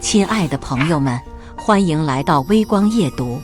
亲爱的朋友们，欢迎来到微光夜读。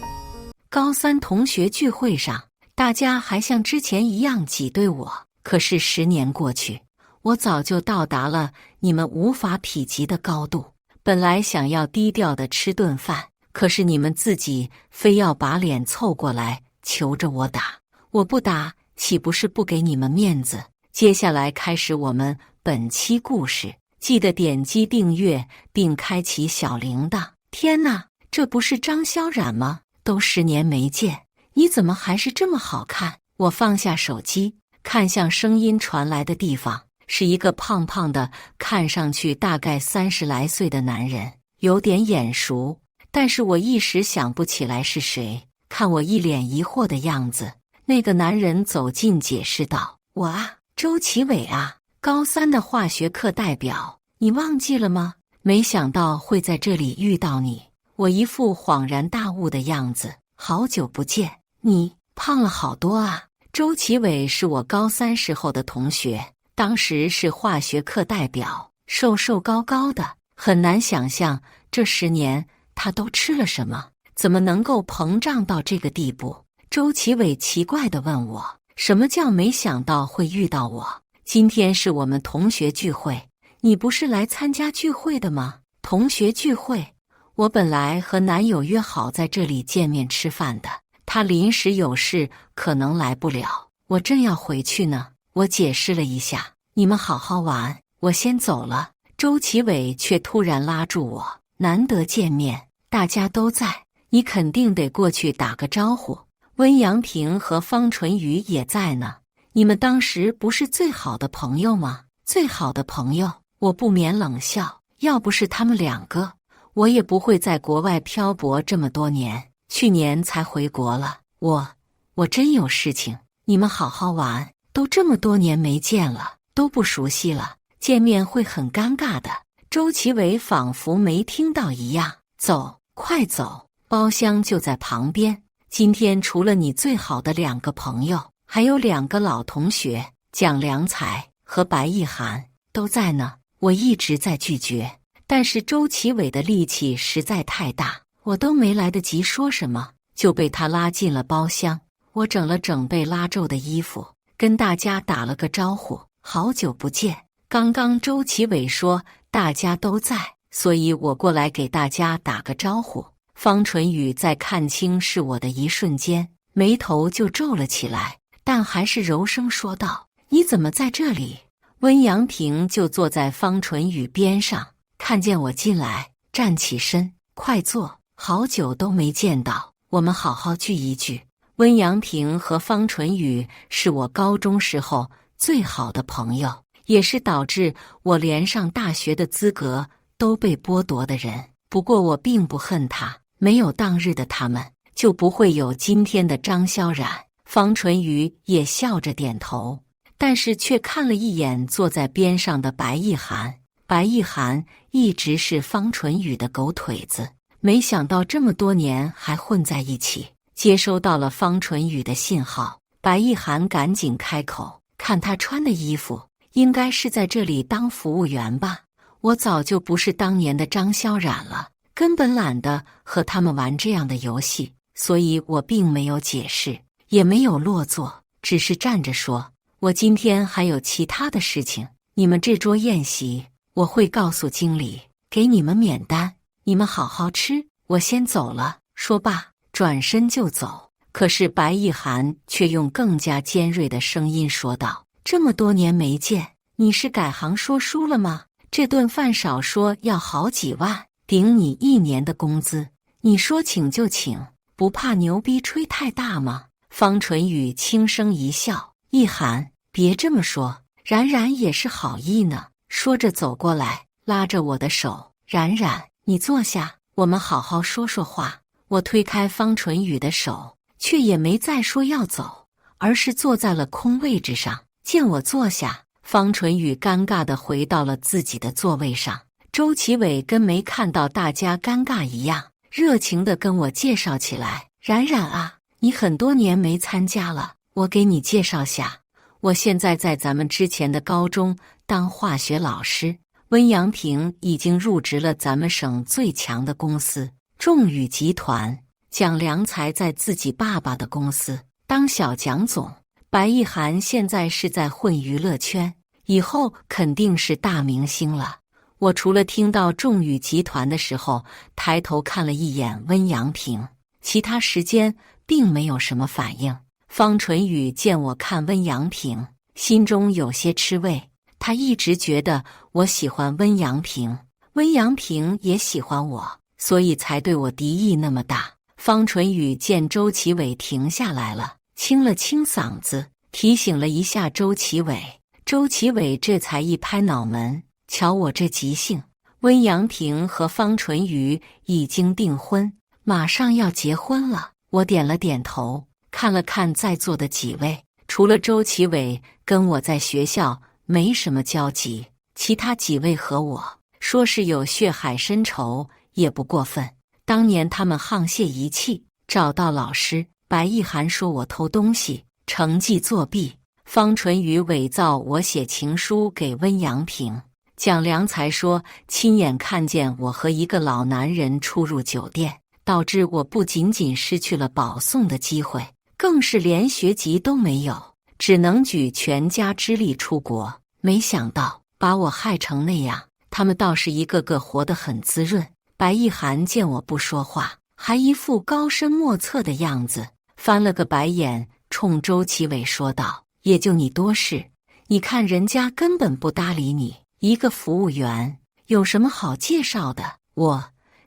高三同学聚会上，大家还像之前一样挤兑我。可是10年过去，我早就到达了你们无法匹及的高度。本来想要低调的吃顿饭，可是你们自己非要把脸凑过来求着我打。我不打，岂不是不给你们面子？接下来开始我们本期故事。记得点击订阅并开启小铃铛。天哪，这不是张萧冉吗？都10年没见，你怎么还是这么好看？我放下手机，看向声音传来的地方，是一个胖胖的，看上去大概30来岁的男人，有点眼熟，但是我一时想不起来是谁。看我一脸疑惑的样子，那个男人走近解释道：“我啊，周启伟啊，高3的化学课代表。你忘记了吗？没想到会在这里遇到你。”我一副恍然大悟的样子，好久不见，你胖了好多啊。周启伟是我高3时候的同学，当时是化学课代表，瘦瘦高高的，很难想象这10年他都吃了什么，怎么能够膨胀到这个地步。周启伟奇怪地问我，什么叫没想到会遇到我？今天是我们同学聚会，你不是来参加聚会的吗？同学聚会，我本来和男友约好在这里见面吃饭的，他临时有事，可能来不了，我正要回去呢。我解释了一下，你们好好玩，我先走了。周启伟却突然拉住我，难得见面，大家都在，你肯定得过去打个招呼。温阳平和方纯宇也在呢，你们当时不是最好的朋友吗？最好的朋友？我不免冷笑，要不是他们2个，我也不会在国外漂泊这么多年，去年才回国了。我真有事情，你们好好玩，都这么多年没见了，都不熟悉了，见面会很尴尬的。周启伟仿佛没听到一样，走，快走，包厢就在旁边。今天除了你最好的2个朋友，还有2个老同学，蒋良才和白亦涵都在呢。我一直在拒绝，但是周启伟的力气实在太大，我都没来得及说什么，就被他拉进了包厢。我整了整被拉皱的衣服，跟大家打了个招呼，好久不见。刚刚周启伟说大家都在，所以我过来给大家打个招呼。方纯宇在看清是我的一瞬间，眉头就皱了起来，但还是柔声说道：“你怎么在这里？”温阳平就坐在方纯宇边上，看见我进来，站起身：“快坐，好久都没见到，我们好好聚一聚。”温阳平和方纯宇是我高中时候最好的朋友，也是导致我连上大学的资格都被剥夺的人。不过我并不恨他，没有当日的他们，就不会有今天的张萧冉。方纯宇也笑着点头，但是却看了一眼坐在边上的白亦涵。白亦涵一直是方纯宇的狗腿子，没想到这么多年还混在一起。接收到了方纯宇的信号，白亦涵赶紧开口：“看他穿的衣服，应该是在这里当服务员吧？我早就不是当年的张萧冉了，根本懒得和他们玩这样的游戏，所以我并没有解释，也没有落座，只是站着说：我今天还有其他的事情，你们这桌宴席我会告诉经理，给你们免单，你们好好吃，我先走了。”说罢转身就走。可是白亦涵却用更加尖锐的声音说道：“这么多年没见，你是改行说书了吗？这顿饭少说要好几万，顶你1年的工资，你说请就请，不怕牛逼吹太大吗？”方纯宇轻声一笑：“亦涵，别这么说，冉冉也是好意呢。”说着走过来，拉着我的手：“冉冉，你坐下，我们好好说说话。”我推开方纯宇的手，却也没再说要走，而是坐在了空位置上。见我坐下，方纯宇尴尬地回到了自己的座位上。周启伟跟没看到大家尴尬一样，热情地跟我介绍起来：“冉冉啊，你很多年没参加了，我给你介绍下，我现在在咱们之前的高中当化学老师，温阳平已经入职了咱们省最强的公司众宇集团，蒋良才在自己爸爸的公司当小蒋总，白亦涵现在是在混娱乐圈，以后肯定是大明星了。我除了听到众宇集团的时候抬头看了一眼温阳平，其他时间并没有什么反应。方纯宇见我看温阳平，心中有些吃味，他一直觉得我喜欢温阳平，温阳平也喜欢我，所以才对我敌意那么大。方纯宇见周启伟停下来了，清了清嗓子，提醒了一下周启伟。周启伟这才一拍脑门，瞧我这急性，温阳平和方纯宇已经订婚，马上要结婚了。我点了点头，看了看在座的几位，除了周启伟跟我在学校没什么交集，其他几位和我说是有血海深仇也不过分。当年他们沆瀣一气找到老师，白亦涵说我偷东西，成绩作弊，方纯宇伪造我写情书给温阳平，蒋良才说亲眼看见我和一个老男人出入酒店，导致我不仅仅失去了保送的机会，更是连学籍都没有，只能举全家之力出国。没想到把我害成那样，他们倒是一个个活得很滋润。白亦涵见我不说话，还一副高深莫测的样子，翻了个白眼，冲周启伟说道：也就你多事，你看人家根本不搭理你，一个服务员有什么好介绍的？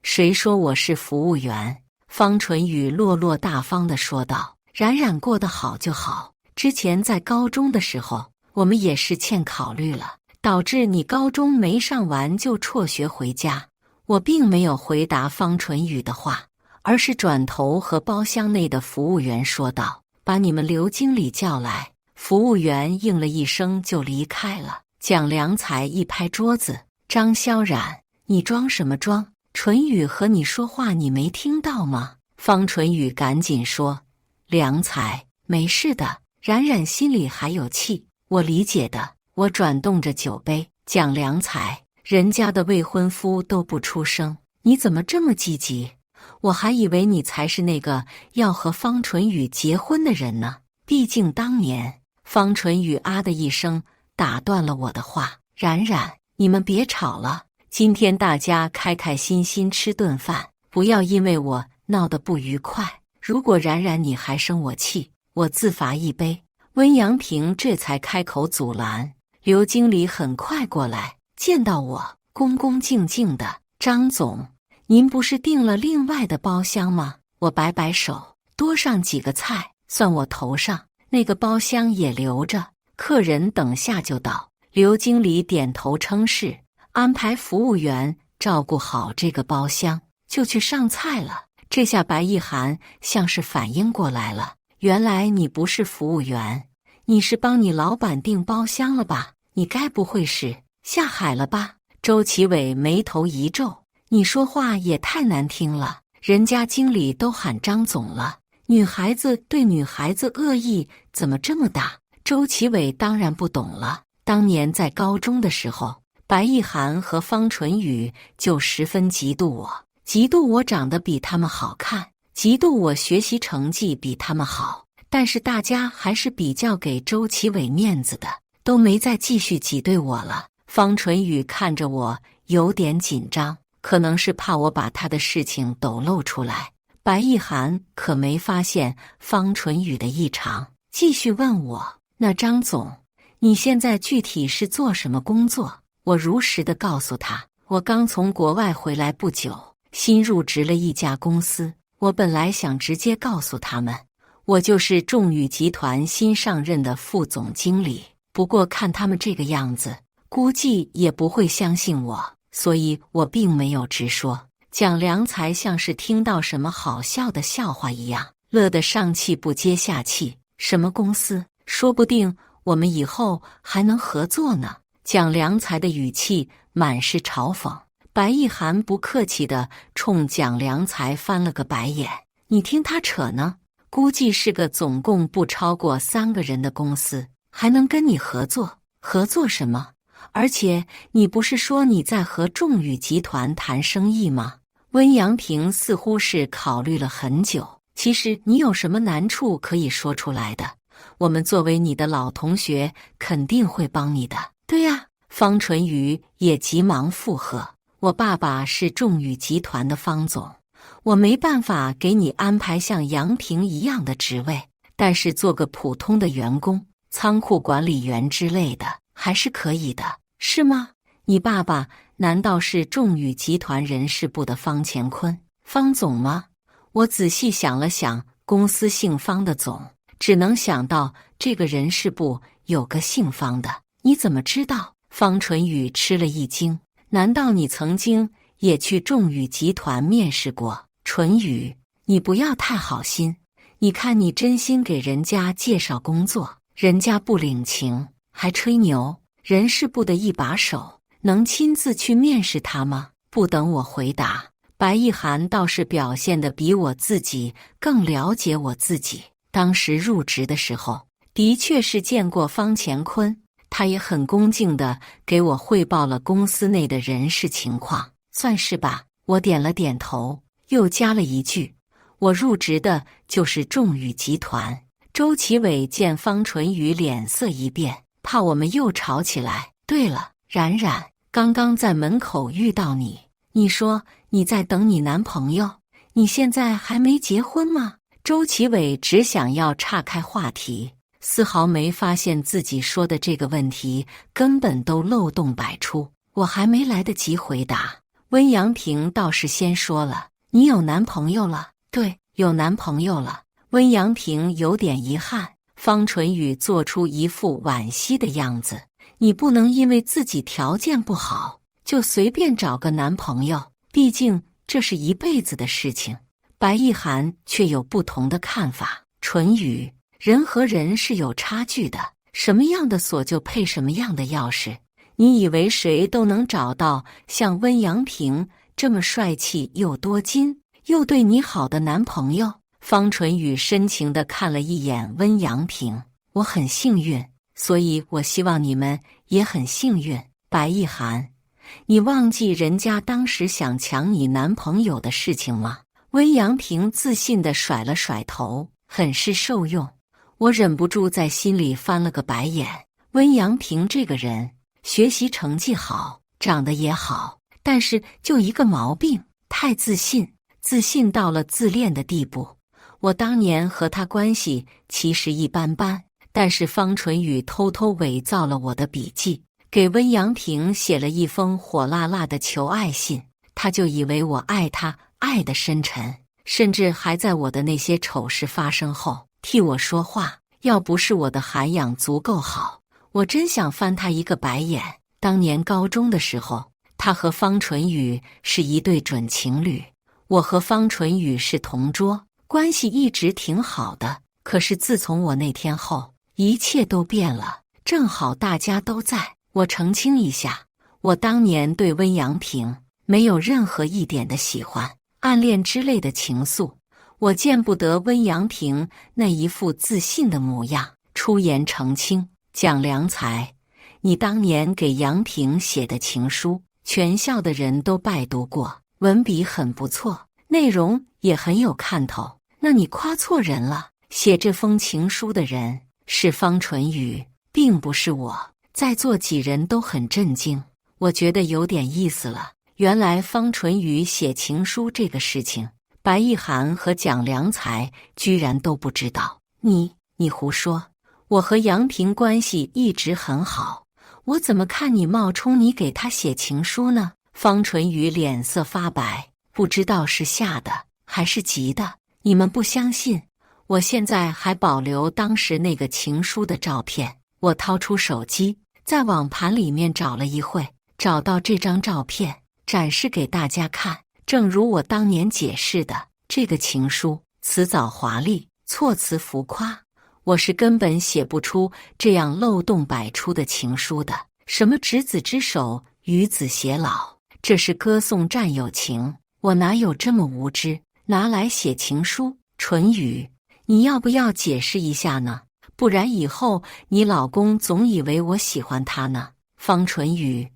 谁说我是服务员？方纯宇落落大方地说道：冉冉过得好就好，之前在高中的时候我们也是欠考虑了，导致你高中没上完就辍学回家。我并没有回答方纯宇的话，而是转头和包厢内的服务员说道：把你们刘经理叫来。服务员应了一声就离开了。蒋良才一拍桌子：张萧冉，你装什么装？纯宇和你说话你没听到吗？方纯宇赶紧说：良才，没事的，冉冉心里还有气，我理解的。我转动着酒杯：蒋良才，人家的未婚夫都不出声，你怎么这么积极？我还以为你才是那个要和方纯宇结婚的人呢。毕竟当年……方纯宇啊的一声打断了我的话：冉冉，你们别吵了，今天大家开开心心吃顿饭，不要因为我闹得不愉快。如果冉冉你还生我气，我自罚一杯。温阳平这才开口阻拦。刘经理很快过来，见到我，恭恭敬敬的：张总，您不是订了另外的包厢吗？我摆摆手，多上几个菜，算我头上。那个包厢也留着，客人等下就到。刘经理点头称是，安排服务员照顾好这个包厢，就去上菜了。这下白亦涵像是反应过来了，原来你不是服务员，你是帮你老板订包厢了吧？你该不会是下海了吧？周启伟眉头一皱：你说话也太难听了，人家经理都喊张总了，女孩子对女孩子恶意怎么这么大？周启伟当然不懂了。当年在高中的时候，白亦涵和方纯宇就十分嫉妒我，嫉妒我长得比他们好看，嫉妒我学习成绩比他们好，但是大家还是比较给周启伟面子的，都没再继续挤兑我了。方纯宇看着我有点紧张，可能是怕我把他的事情抖露出来。白亦涵可没发现方纯宇的异常，继续问我：那张总，你现在具体是做什么工作？我如实的告诉他，我刚从国外回来不久，新入职了一家公司。我本来想直接告诉他们，我就是众宇集团新上任的副总经理，不过看他们这个样子，估计也不会相信我，所以我并没有直说。蒋良才像是听到什么好笑的笑话一样，乐得上气不接下气。什么公司？说不定我们以后还能合作呢。蒋良才的语气满是嘲讽。白亦涵不客气地冲蒋良才翻了个白眼：你听他扯呢，估计是个总共不超过3个人的公司，还能跟你合作？合作什么？而且你不是说你在和众宇集团谈生意吗？温阳平似乎是考虑了很久。其实你有什么难处可以说出来的，我们作为你的老同学肯定会帮你的。对呀，方淳于也急忙附和。我爸爸是众宇集团的方总，我没办法给你安排像杨平一样的职位，但是做个普通的员工，仓库管理员之类的还是可以的，是吗？你爸爸难道是众宇集团人事部的方乾坤，方总吗？我仔细想了想，公司姓方的总，只能想到这个人事部有个姓方的。你怎么知道？方淳宇吃了一惊。难道你曾经也去众宇集团面试过？淳宇，你不要太好心。你看你真心给人家介绍工作，人家不领情，还吹牛。人事部的一把手能亲自去面试他吗？不等我回答，白一涵倒是表现得比我自己更了解我自己。当时入职的时候，的确是见过方乾坤，他也很恭敬地给我汇报了公司内的人事情况，算是吧。我点了点头，又加了一句：我入职的就是众宇集团。周启伟见方淳于脸色一变，怕我们又吵起来。对了，冉冉，刚刚在门口遇到你，你说你在等你男朋友，你现在还没结婚吗？周启伟只想要岔开话题，丝毫没发现自己说的这个问题根本都漏洞百出。我还没来得及回答，温阳平倒是先说了：你有男朋友了？对，有男朋友了。温阳平有点遗憾，方淳宇做出一副惋惜的样子。你不能因为自己条件不好就随便找个男朋友，毕竟这是一辈子的事情。白一涵却有不同的看法。淳宇，人和人是有差距的，什么样的锁就配什么样的钥匙。你以为谁都能找到像温阳平这么帅气又多金又对你好的男朋友？方淳宇深情地看了一眼温阳平，我很幸运，所以我希望你们也很幸运。白一涵，你忘记人家当时想抢你男朋友的事情吗？温阳平自信地甩了甩头，很是受用。我忍不住在心里翻了个白眼。温阳平这个人，学习成绩好，长得也好，但是就一个毛病，太自信，自信到了自恋的地步。我当年和他关系其实一般般，但是方淳宇偷偷伪造了我的笔记，给温阳平写了一封火辣辣的求爱信，他就以为我爱他，爱得深沉，甚至还在我的那些丑事发生后替我说话。要不是我的涵养足够好，我真想翻他一个白眼。当年高中的时候，他和方淳宇是一对准情侣，我和方淳宇是同桌，关系一直挺好的。可是自从我那天后，一切都变了。正好大家都在，我澄清一下，我当年对温阳平没有任何一点的喜欢、暗恋之类的情愫。我见不得温阳平那一副自信的模样，出言澄清。蒋良才，你当年给杨平写的情书，全校的人都拜读过，文笔很不错，内容也很有看头。那你夸错人了，写这封情书的人是方淳宇，并不是我。在座几人都很震惊，我觉得有点意思了。原来方淳宇写情书这个事情，白一涵和蒋良才居然都不知道。你胡说！我和杨平关系一直很好，我怎么看你冒充你给他写情书呢？方淳宇脸色发白，不知道是吓的还是急的。你们不相信？我现在还保留当时那个情书的照片。我掏出手机，在网盘里面找了一会，找到这张照片，展示给大家看。正如我当年解释的，这个情书辞藻华丽，措辞浮夸，我是根本写不出这样漏洞百出的情书的。什么执子之手，与子偕老，这是歌颂战友情，我哪有这么无知，拿来写情书？淳宇，你要不要解释一下呢？不然以后你老公总以为我喜欢他呢。方淳宇，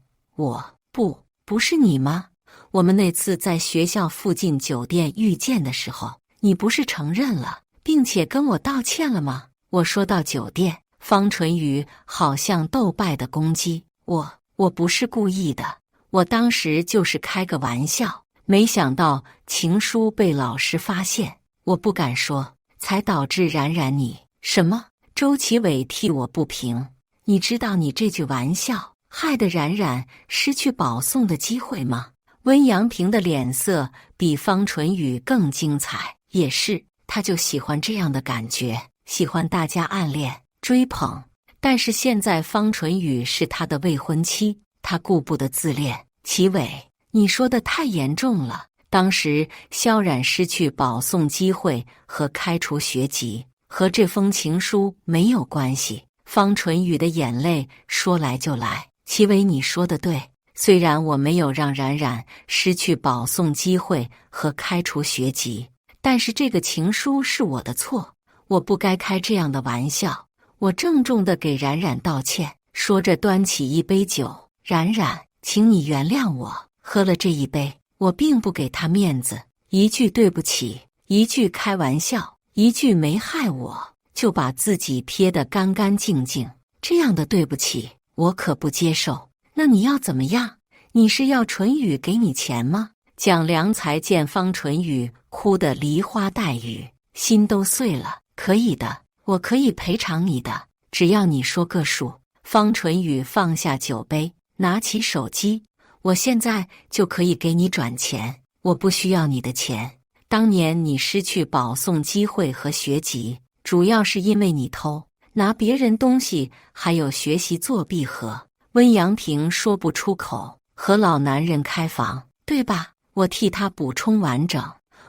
不是你吗？我们那次在学校附近酒店遇见的时候，你不是承认了，并且跟我道歉了吗？我说到酒店，方淳宇好像斗败的攻击我不是故意的，我当时就是开个玩笑，没想到情书被老师发现，我不敢说，才导致冉冉你什么？周启伟替我不平，你知道你这句玩笑害得冉冉失去保送的机会吗？温阳平的脸色比方淳宇更精彩，也是，他就喜欢这样的感觉，喜欢大家暗恋追捧。但是现在方淳宇是他的未婚妻，他顾不得自恋。启伟，你说的太严重了。当时萧冉失去保送机会和开除学籍，和这封情书没有关系。方淳宇的眼泪说来就来。启伟，你说的对，虽然我没有让冉冉失去保送机会和开除学籍，但是这个情书是我的错，我不该开这样的玩笑。我郑重地给冉冉道歉，说着端起一杯酒，冉冉，请你原谅我，喝了这一杯，我并不给他面子，一句对不起，一句开玩笑，一句没害我，就把自己撇得干干净净，这样的对不起我可不接受。那你要怎么样？你是要淳宇给你钱吗？蒋良才见方淳宇哭得梨花带雨，心都碎了。可以的，我可以赔偿你的，只要你说个数。方淳宇放下酒杯，拿起手机，我现在就可以给你转钱，我不需要你的钱。当年你失去保送机会和学籍，主要是因为你偷拿别人东西，还有学习作弊和……温阳平说不出口，和老男人开房，对吧？我替他补充完整。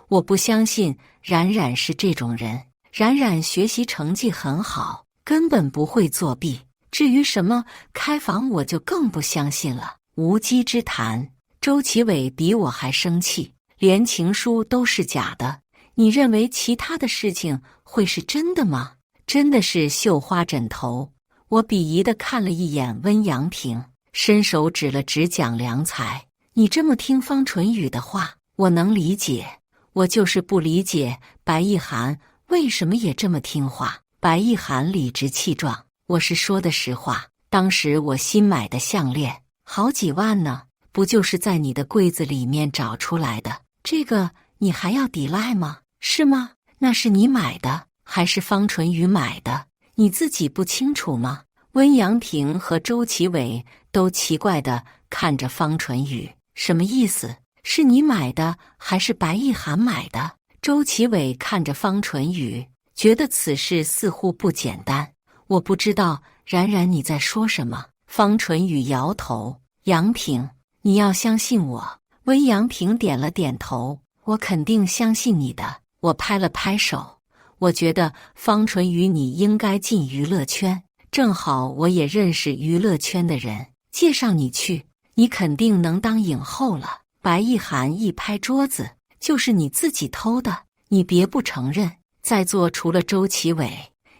我不相信冉冉是这种人，冉冉学习成绩很好，根本不会作弊。至于什么开房，我就更不相信了，无稽之谈。周启伟比我还生气，连情书都是假的，你认为其他的事情会是真的吗？真的是绣花枕头。我鄙夷地看了一眼温阳平，伸手指了指蒋良才，你这么听方淳宇的话，我能理解，我就是不理解白亦涵为什么也这么听话。白亦涵理直气壮，我是说的实话，当时我新买的项链好几万呢，不就是在你的柜子里面找出来的，这个你还要抵赖吗？是吗？那是你买的还是方淳宇买的？你自己不清楚吗？温阳平和周启伟都奇怪地看着方淳宇，什么意思？是你买的还是白亦涵买的？周启伟看着方淳宇，觉得此事似乎不简单。我不知道，冉冉你在说什么？方淳宇摇头。阳平，你要相信我。温阳平点了点头，我肯定相信你的。我拍了拍手。我觉得方淳宇你应该进娱乐圈，正好我也认识娱乐圈的人，介绍你去，你肯定能当影后了。白亦涵一拍桌子，就是你自己偷的，你别不承认。在座除了周启伟，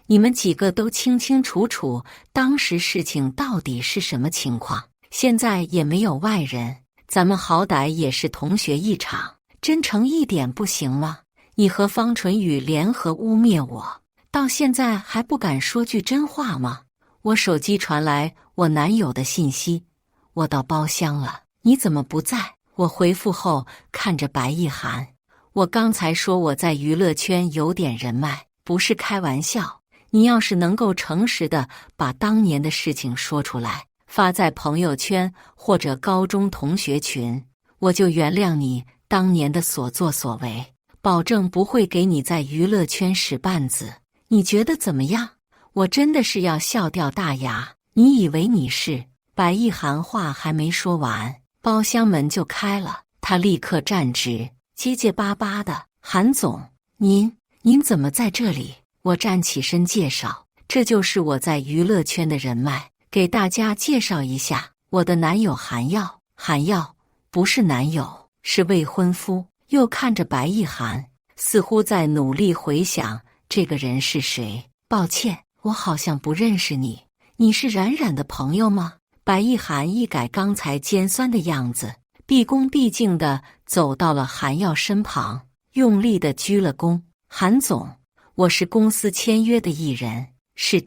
你们几个都清清楚楚当时事情到底是什么情况，现在也没有外人，咱们好歹也是同学一场，真诚一点不行吗？你和方淳宇联合污蔑我，到现在还不敢说句真话吗？我手机传来我男友的信息，我到包厢了，你怎么不在？我回复后看着白亦涵，我刚才说我在娱乐圈有点人脉，不是开玩笑。你要是能够诚实的把当年的事情说出来，发在朋友圈或者高中同学群，我就原谅你当年的所作所为，保证不会给你在娱乐圈使绊子。你觉得怎么样？我真的是要笑掉大牙。你以为你是？白亦涵话还没说完，包厢门就开了，他立刻站直，结结巴巴的：韩总，您怎么在这里？我站起身介绍，这就是我在娱乐圈的人脉，给大家介绍一下，我的男友韩耀。韩耀不是男友，是未婚夫。又看着白亦涵，似乎在努力回想这个人是谁。抱歉，我好像不认识你，你是冉冉的朋友吗？白一涵一改刚才尖酸的样子，毕恭毕敬地走到了韩耀身旁，用力地鞠了躬。韩总，我是公司签约的艺人，是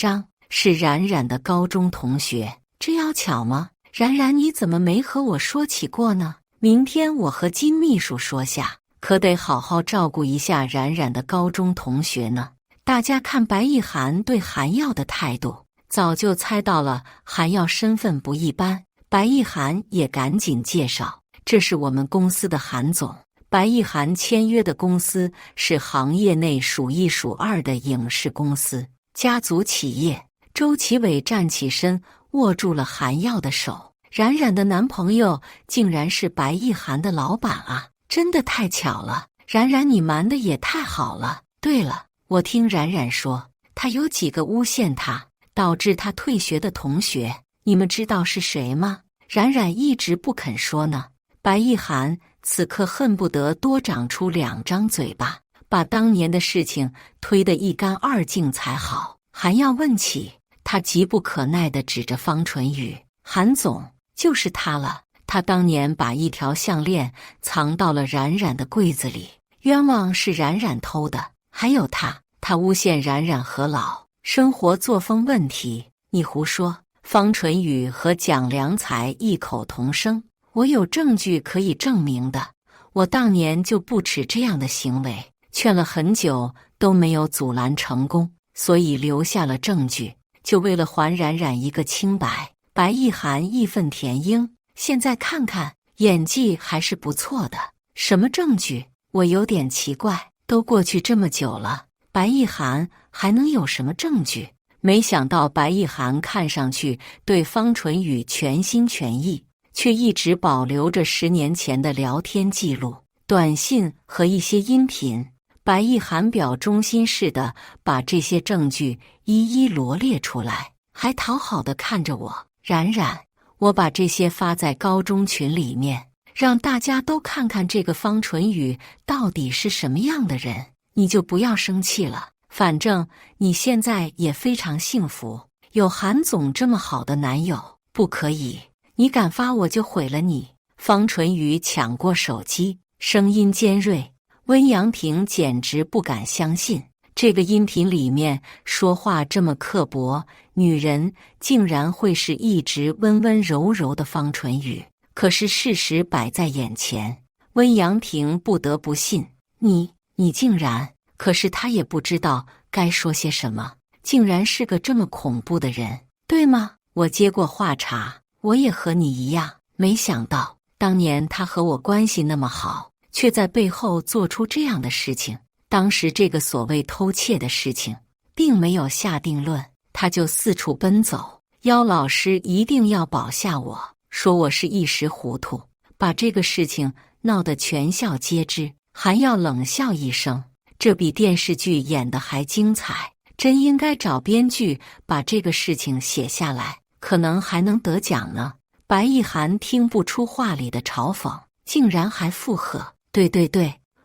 冉冉的高中同学。这要巧吗？冉冉，你怎么没和我说起过呢？明天我和金秘书说下，可得好好照顾一下冉冉的高中同学呢。大家看白一涵对韩耀的态度，早就猜到了韩耀身份不一般。白一涵也赶紧介绍，这是我们公司的韩总。白一涵签约的公司是行业内数一数二的影视公司，家族企业。周启伟站起身，握住了韩耀的手。冉冉的男朋友竟然是白一涵的老板啊，真的太巧了。冉冉，你瞒得也太好了。对了，我听冉冉说，他有几个诬陷他，导致他退学的同学，你们知道是谁吗？冉冉一直不肯说呢。白一涵此刻恨不得多长出2张嘴巴，把当年的事情推得一干二净才好。韩耀问起，他急不可耐地指着方纯宇：“韩总，就是他了。他当年把一条项链藏到了冉冉的柜子里，冤枉是冉冉偷的。还有他诬陷冉冉和老，生活作风问题。你胡说！”方纯宇和蒋良才异口同声：“我有证据可以证明的。我当年就不耻这样的行为，劝了很久都没有阻拦成功，所以留下了证据，就为了还冉冉一个清白。”白一涵义愤填膺，现在看看演技还是不错的。什么证据？我有点奇怪，都过去这么久了，白一涵还能有什么证据？没想到白一涵看上去对方纯宇全心全意，却一直保留着10年前的聊天记录、短信和一些音频。白一涵表忠心似的把这些证据一一罗列出来，还讨好的看着我：“冉冉，我把这些发在高中群里面，让大家都看看这个方纯宇到底是什么样的人，你就不要生气了。反正你现在也非常幸福，有韩总这么好的男友。不可以，你敢发我就毁了你。”方纯宇抢过手机，声音尖锐。温阳婷简直不敢相信，这个音频里面说话这么刻薄，女人竟然会是一直温温柔柔的方纯宇。可是事实摆在眼前，温阳婷不得不信。你竟然……可是她也不知道该说些什么，竟然是个这么恐怖的人，对吗？我接过话茬，我也和你一样，没想到当年他和我关系那么好，却在背后做出这样的事情。当时这个所谓偷窃的事情并没有下定论，他就四处奔走，要老师一定要保下我，说我是一时糊涂，把这个事情闹得全校皆知。韩耀冷笑一声，这比电视剧演的还精彩，真应该找编剧把这个事情写下来，可能还能得奖呢。白一涵听不出话里的嘲讽，竟然还附和：“对，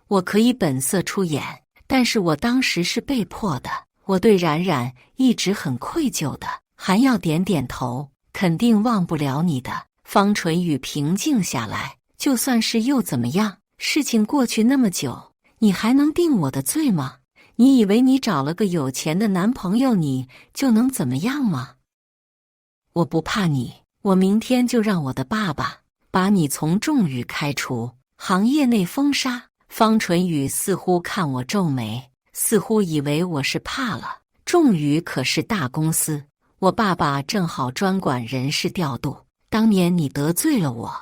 我可以本色出演，但是我当时是被迫的，我对冉冉一直很愧疚的。”韩耀点点头，肯定忘不了你的。方纯宇平静下来，就算是又怎么样？事情过去那么久，你还能定我的罪吗？你以为你找了个有钱的男朋友，你就能怎么样吗？我不怕你，我明天就让我的爸爸把你从众宇开除，行业内封杀。方纯宇似乎看我皱眉，似乎以为我是怕了。众宇可是大公司，我爸爸正好专管人事调度，当年你得罪了我，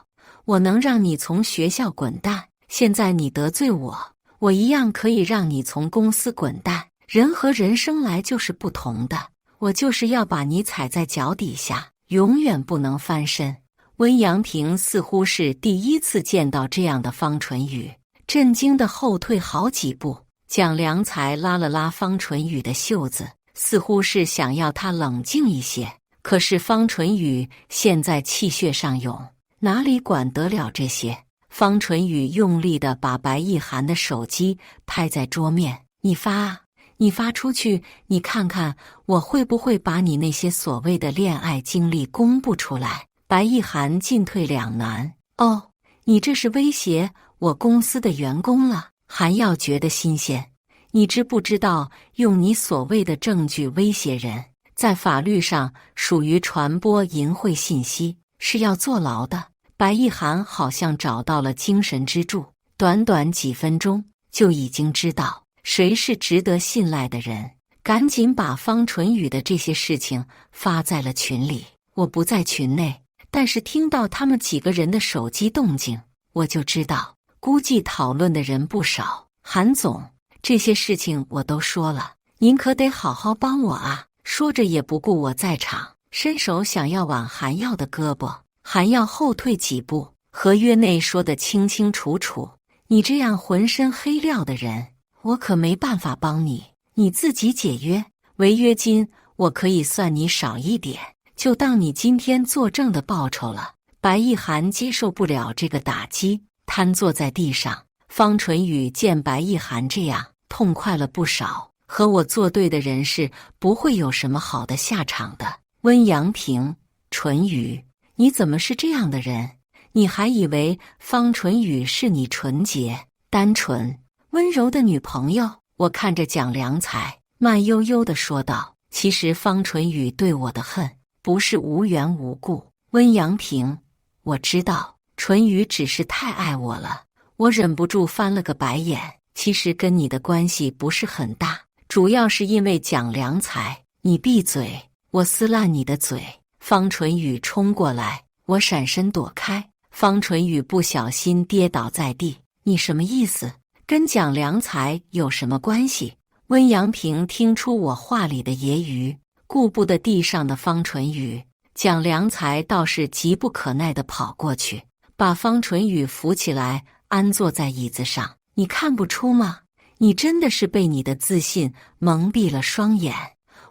我能让你从学校滚蛋，现在你得罪我，我一样可以让你从公司滚蛋。人和人生来就是不同的，我就是要把你踩在脚底下，永远不能翻身。温阳婷似乎是第一次见到这样的方纯宇，震惊的后退好几步。蒋良才拉了拉方纯宇的袖子，似乎是想要他冷静一些。可是方纯宇现在气血上涌，哪里管得了这些？方纯宇用力地把白一涵的手机拍在桌面：“你发啊，你发出去，你看看我会不会把你那些所谓的恋爱经历公布出来。”白一涵进退两难。哦，你这是威胁我公司的员工了？韩耀觉得新鲜。你知不知道用你所谓的证据威胁人，在法律上属于传播淫秽信息，是要坐牢的。白一涵好像找到了精神支柱，短短几分钟就已经知道谁是值得信赖的人，赶紧把方纯宇的这些事情发在了群里。我不在群内，但是听到他们几个人的手机动静，我就知道，估计讨论的人不少。韩总，这些事情我都说了，您可得好好帮我啊！说着也不顾我在场，伸手想要挽韩耀的胳膊。韩耀后退几步，合约内说得清清楚楚，你这样浑身黑料的人，我可没办法帮你，你自己解约。违约金我可以算你少一点，就当你今天作证的报酬了。白一涵接受不了这个打击，瘫坐在地上。方纯宇见白一涵这样，痛快了不少。和我作对的人是不会有什么好的下场的。温阳平，纯宇，你怎么是这样的人？你还以为方纯宇是你纯洁、单纯、温柔的女朋友？我看着蒋良才，慢悠悠地说道：“其实方纯宇对我的恨不是无缘无故。温阳平，我知道纯宇只是太爱我了。”我忍不住翻了个白眼。其实跟你的关系不是很大，主要是因为蒋良才。你闭嘴！我撕烂你的嘴！方纯宇冲过来，我闪身躲开。方纯宇不小心跌倒在地。你什么意思？跟蒋良才有什么关系？温阳平听出我话里的揶揄，顾不得地上的方纯宇。蒋良才倒是急不可耐地跑过去，把方纯宇扶起来，安坐在椅子上。你看不出吗？你真的是被你的自信蒙蔽了双眼。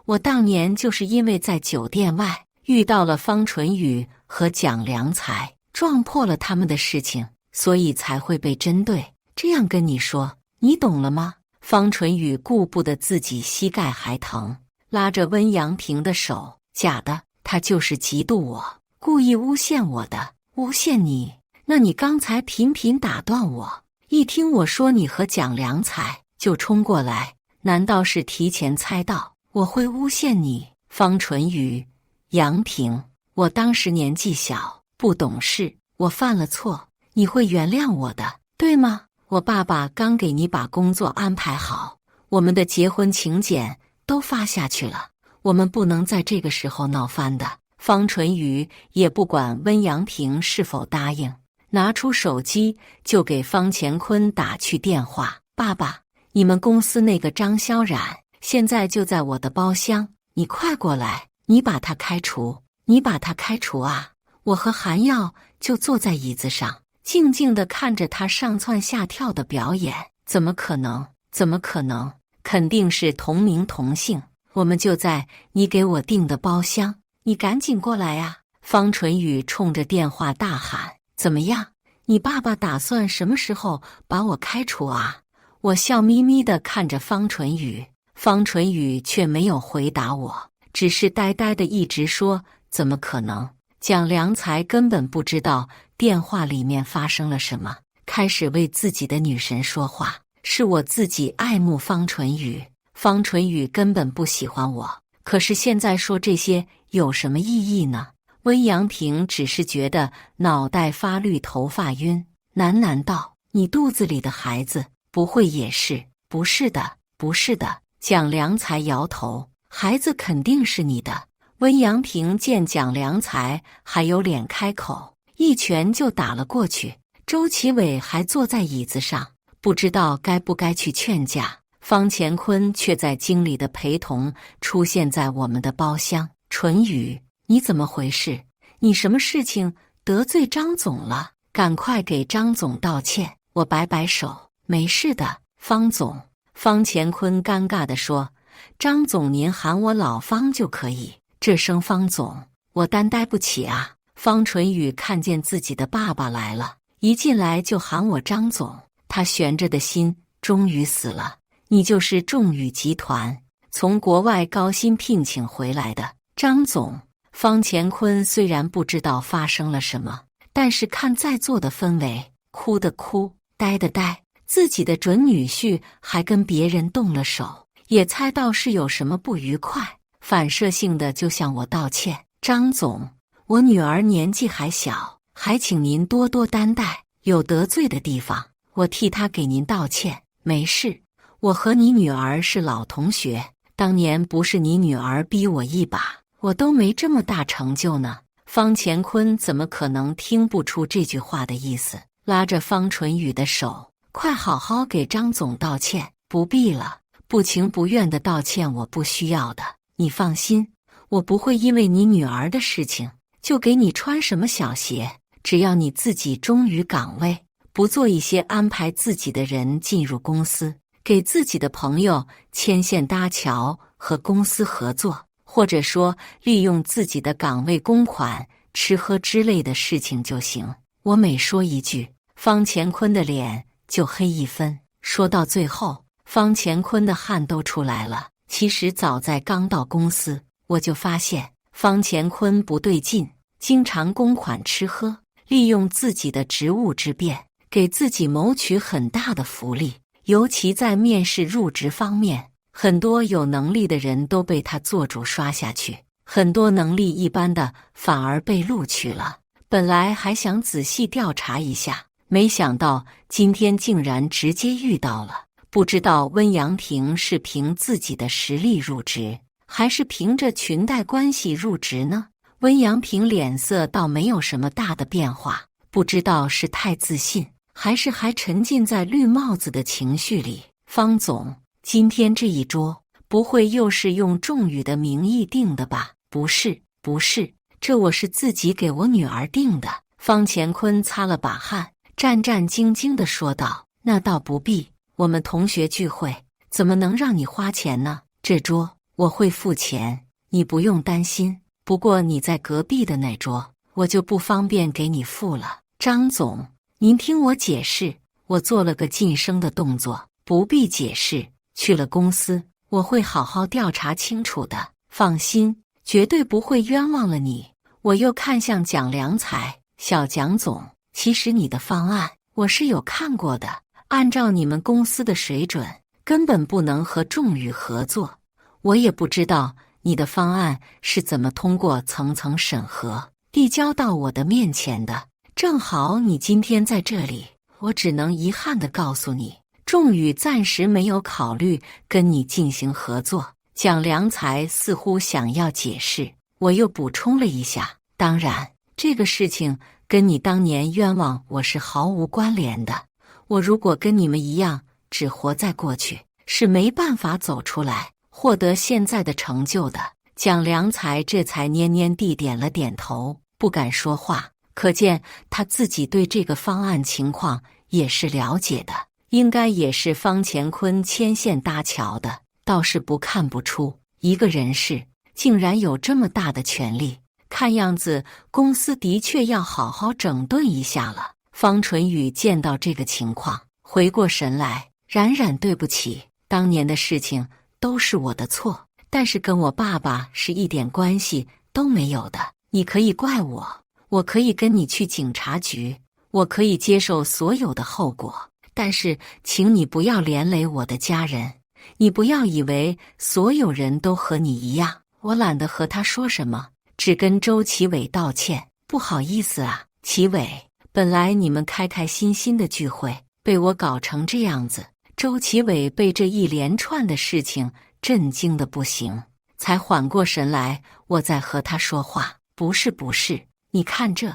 我当年就是因为在酒店外遇到了方纯宇和蒋良才，撞破了他们的事情，所以才会被针对。这样跟你说，你懂了吗？方纯宇顾不得自己膝盖还疼，拉着温阳平的手。假的，他就是嫉妒我，故意诬陷我的。诬陷你？那你刚才频频打断我，一听我说你和蒋良才就冲过来，难道是提前猜到我会诬陷你？方纯宇，杨平，我当时年纪小，不懂事，我犯了错，你会原谅我的，对吗？我爸爸刚给你把工作安排好，我们的结婚请柬都发下去了，我们不能在这个时候闹翻的。方纯宇也不管温阳平是否答应，拿出手机就给方乾坤打去电话。爸爸，你们公司那个张萧冉现在就在我的包厢，你快过来，你把他开除，你把他开除啊！我和韩耀就坐在椅子上，静静地看着他上蹿下跳的表演。怎么可能？怎么可能？肯定是同名同姓，我们就在你给我订的包厢，你赶紧过来啊！方纯宇冲着电话大喊。怎么样？你爸爸打算什么时候把我开除啊？我笑眯眯地看着方纯宇，方纯宇却没有回答我，只是呆呆地一直说怎么可能。蒋良才根本不知道电话里面发生了什么，开始为自己的女神说话。是我自己爱慕方纯宇，方纯宇根本不喜欢我，可是现在说这些有什么意义呢？温阳平只是觉得脑袋发绿，头发晕，喃喃道：“你肚子里的孩子不会也是？”“不是的，不是的。”蒋良才摇头，“孩子肯定是你的。”温阳平见蒋良才还有脸开口，一拳就打了过去。周启伟还坐在椅子上，不知道该不该去劝架。方乾坤却在经理的陪同出现在我们的包厢。“纯宇，你怎么回事？你什么事情得罪张总了？赶快给张总道歉。”我摆摆手，“没事的，方总。”方乾坤尴尬地说：“张总您喊我老方就可以，这声方总我担待不起啊。”方纯宇看见自己的爸爸来了，一进来就喊我张总，他悬着的心终于死了。你就是众宇集团从国外高薪聘请回来的张总。方乾坤虽然不知道发生了什么，但是看在座的氛围，哭的哭，呆的呆，自己的准女婿还跟别人动了手，也猜到是有什么不愉快，反射性的就向我道歉。张总，我女儿年纪还小，还请您多多担待，有得罪的地方，我替她给您道歉。没事，我和你女儿是老同学，当年不是你女儿逼我一把，我都没这么大成就呢。方乾坤怎么可能听不出这句话的意思，拉着方淳宇的手，快好好给张总道歉。不必了，不情不愿的道歉我不需要的，你放心，我不会因为你女儿的事情就给你穿什么小鞋，只要你自己忠于岗位，不做一些安排自己的人进入公司，给自己的朋友牵线搭桥和公司合作，或者说利用自己的岗位公款吃喝之类的事情就行。我每说一句，方乾坤的脸就黑一分，说到最后，方乾坤的汗都出来了。其实早在刚到公司，我就发现方乾坤不对劲，经常公款吃喝，利用自己的职务之便给自己谋取很大的福利，尤其在面试入职方面，很多有能力的人都被他做主刷下去，很多能力一般的反而被录取了。本来还想仔细调查一下，没想到今天竟然直接遇到了。不知道温阳平是凭自己的实力入职，还是凭着裙带关系入职呢？温阳平脸色倒没有什么大的变化，不知道是太自信，还是还沉浸在绿帽子的情绪里。方总，今天这一桌不会又是用仲宇的名义定的吧？不是，不是，这我是自己给我女儿定的。方乾坤擦了把汗，战战兢兢地说道：那倒不必，我们同学聚会怎么能让你花钱呢？这桌我会付钱，你不用担心。不过你在隔壁的那桌，我就不方便给你付了。张总，您听我解释。我做了个晋升的动作，不必解释。去了公司，我会好好调查清楚的，放心，绝对不会冤枉了你。我又看向蒋良才，小蒋总，其实你的方案我是有看过的，按照你们公司的水准，根本不能和仲宇合作。我也不知道你的方案是怎么通过层层审核，递交到我的面前的。正好你今天在这里，我只能遗憾地告诉你，仲宇暂时没有考虑跟你进行合作。蒋良才似乎想要解释，我又补充了一下，当然，这个事情跟你当年冤枉我是毫无关联的。我如果跟你们一样只活在过去，是没办法走出来，获得现在的成就的。蒋良才这才蔫蔫地点了点头，不敢说话，可见他自己对这个方案情况也是了解的，应该也是方乾坤牵线搭桥的，倒是不看不出一个人事竟然有这么大的权力。看样子公司的确要好好整顿一下了。方淳宇见到这个情况，回过神来，冉冉对不起，当年的事情都是我的错，但是跟我爸爸是一点关系都没有的。你可以怪我，我可以跟你去警察局，我可以接受所有的后果，但是请你不要连累我的家人。你不要以为所有人都和你一样。我懒得和他说什么，只跟周启伟道歉。不好意思啊，启伟，本来你们开开心心的聚会，被我搞成这样子。周启伟被这一连串的事情震惊得不行，才缓过神来，我再和他说话。不是不是，你看这，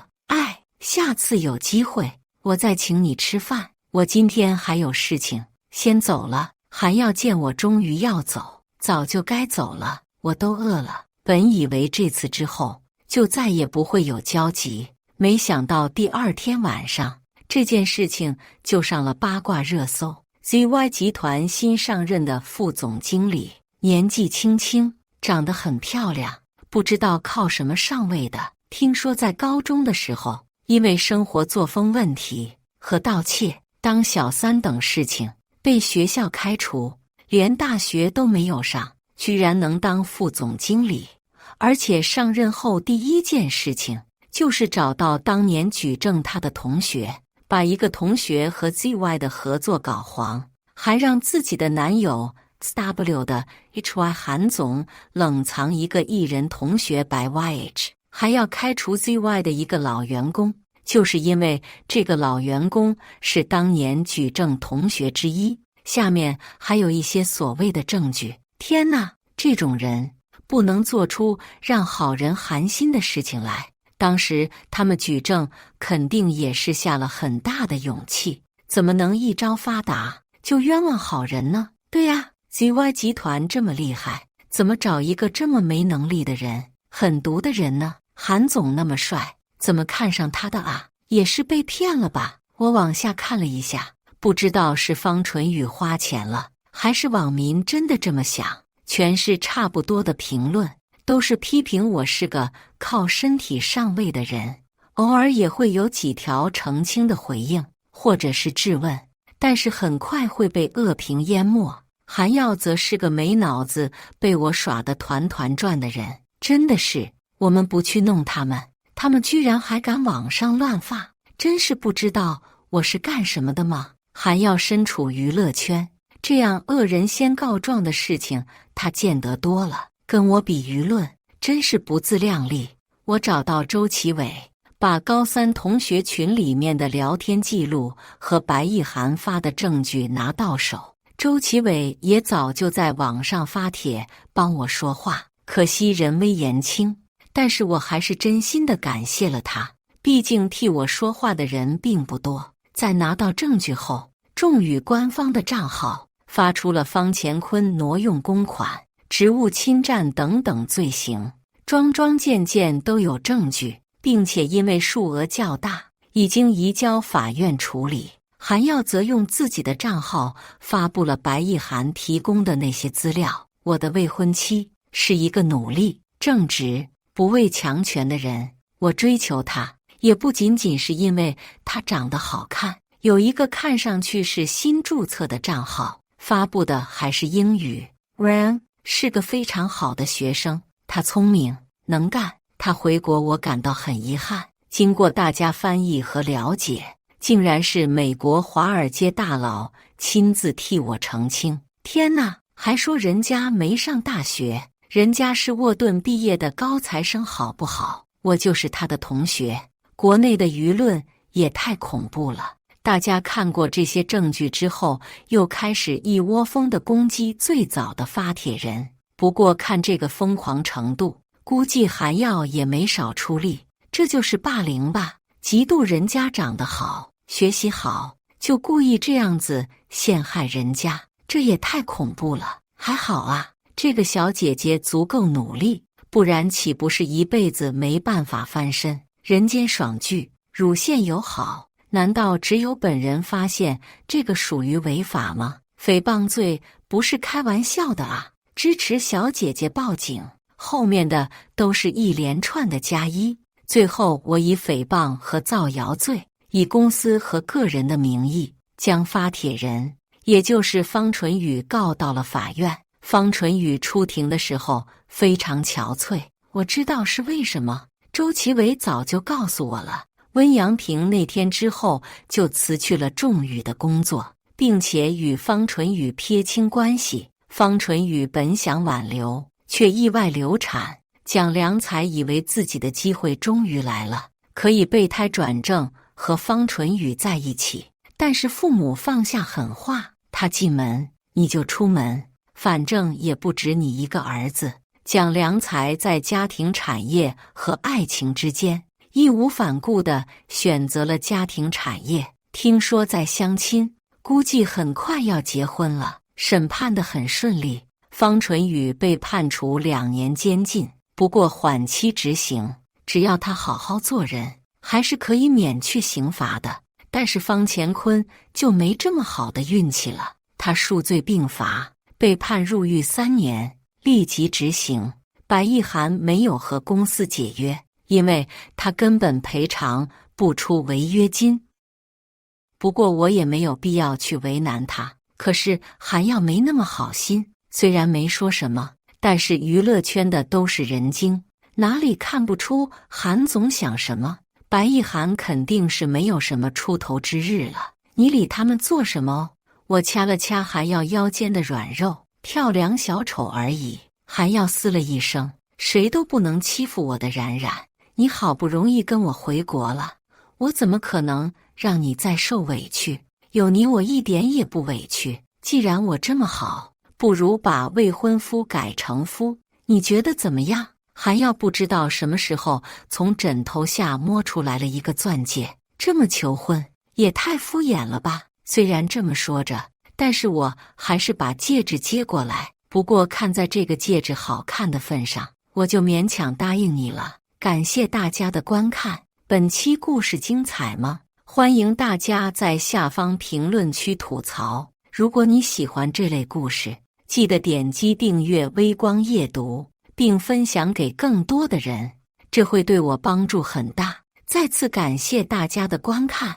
下次有机会我再请你吃饭。我今天还有事情，先走了。还要见我终于要走，早就该走了，我都饿了。本以为这次之后就再也不会有交集，没想到第二天晚上这件事情就上了八卦热搜。ZY 集团新上任的副总经理，年纪轻轻，长得很漂亮，不知道靠什么上位的。听说在高中的时候，因为生活作风问题和盗窃、当小三等事情被学校开除，连大学都没有上，居然能当副总经理，而且上任后第一件事情就是找到当年举证他的同学，把一个同学和 ZY 的合作搞黄，还让自己的男友 SW 的 HY 韩总冷藏一个艺人同学白 YH， 还要开除 ZY 的一个老员工，就是因为这个老员工是当年举证同学之一。下面还有一些所谓的证据。天哪，这种人不能做出让好人寒心的事情来。当时他们举证肯定也是下了很大的勇气，怎么能一朝发达就冤枉好人呢？对呀，ZY 集团这么厉害，怎么找一个这么没能力的人、狠毒的人呢？韩总那么帅，怎么看上他的啊？也是被骗了吧？我往下看了一下，不知道是方淳宇花钱了，还是网民真的这么想，全是差不多的评论，都是批评我是个靠身体上位的人，偶尔也会有几条澄清的回应或者是质问，但是很快会被恶评淹没。韩耀则是个没脑子，被我耍得团团转的人，真的是，我们不去弄他们，他们居然还敢网上乱发，真是不知道我是干什么的吗？韩耀身处娱乐圈，这样恶人先告状的事情他见得多了，跟我比舆论，真是不自量力。我找到周启伟，把高三同学群里面的聊天记录和白亦涵发的证据拿到手。周启伟也早就在网上发帖帮我说话，可惜人微言轻，但是我还是真心的感谢了他，毕竟替我说话的人并不多。在拿到证据后，众宇官方的账号发出了方乾坤挪用公款、职务侵占等等罪行，桩件件都有证据，并且因为数额较大，已经移交法院处理。韩耀则用自己的账号发布了白亦涵提供的那些资料。我的未婚妻是一个努力、正直、不畏强权的人，我追求她也不仅仅是因为她长得好看。有一个看上去是新注册的账号，发布的还是英语。Ryan 是个非常好的学生，他聪明能干。他回国我感到很遗憾，经过大家翻译和了解，竟然是美国华尔街大佬亲自替我澄清。天哪，还说人家没上大学，人家是沃顿毕业的高材生好不好？我就是他的同学。国内的舆论也太恐怖了，大家看过这些证据之后，又开始一窝蜂的攻击最早的发帖人。不过看这个疯狂程度，估计韩耀也没少出力。这就是霸凌吧？嫉妒人家长得好、学习好，就故意这样子陷害人家，这也太恐怖了。还好啊，这个小姐姐足够努力，不然岂不是一辈子没办法翻身？人间爽剧，乳腺友好，难道只有本人发现这个属于违法吗？诽谤罪不是开玩笑的啊！支持小姐姐报警，后面的都是一连串的加一。最后我以诽谤和造谣罪，以公司和个人的名义，将发帖人，也就是方淳宇告到了法院。方淳宇出庭的时候非常憔悴，我知道是为什么。周启伟早就告诉我了。温阳平那天之后就辞去了仲宇的工作，并且与方淳宇撇清关系。方淳宇本想挽留，却意外流产。蒋良才以为自己的机会终于来了，可以备胎转正和方淳宇在一起。但是父母放下狠话，他进门你就出门，反正也不止你一个儿子。蒋良才在家庭产业和爱情之间义无反顾地选择了家庭产业。听说在相亲，估计很快要结婚了。审判得很顺利，方淳宇被判处2年监禁，不过缓期执行，只要他好好做人，还是可以免去刑罚的。但是方乾坤就没这么好的运气了，他数罪并罚，被判入狱3年，立即执行。白亦涵没有和公司解约，因为他根本赔偿不出违约金。不过我也没有必要去为难他。可是韩耀没那么好心，虽然没说什么，但是娱乐圈的都是人精，哪里看不出韩总想什么？白亦涵肯定是没有什么出头之日了，你理他们做什么哦？我掐了掐还要腰间的软肉，跳梁小丑而已，还要嘶了一声，谁都不能欺负我的冉冉。你好不容易跟我回国了，我怎么可能让你再受委屈？有你我一点也不委屈。既然我这么好，不如把未婚夫改成夫，你觉得怎么样？还要不知道什么时候从枕头下摸出来了一个钻戒，这么求婚也太敷衍了吧。虽然这么说着，但是我还是把戒指接过来。不过看在这个戒指好看的份上，我就勉强答应你了。感谢大家的观看，本期故事精彩吗？欢迎大家在下方评论区吐槽。如果你喜欢这类故事，记得点击订阅微光夜读，并分享给更多的人，这会对我帮助很大。再次感谢大家的观看。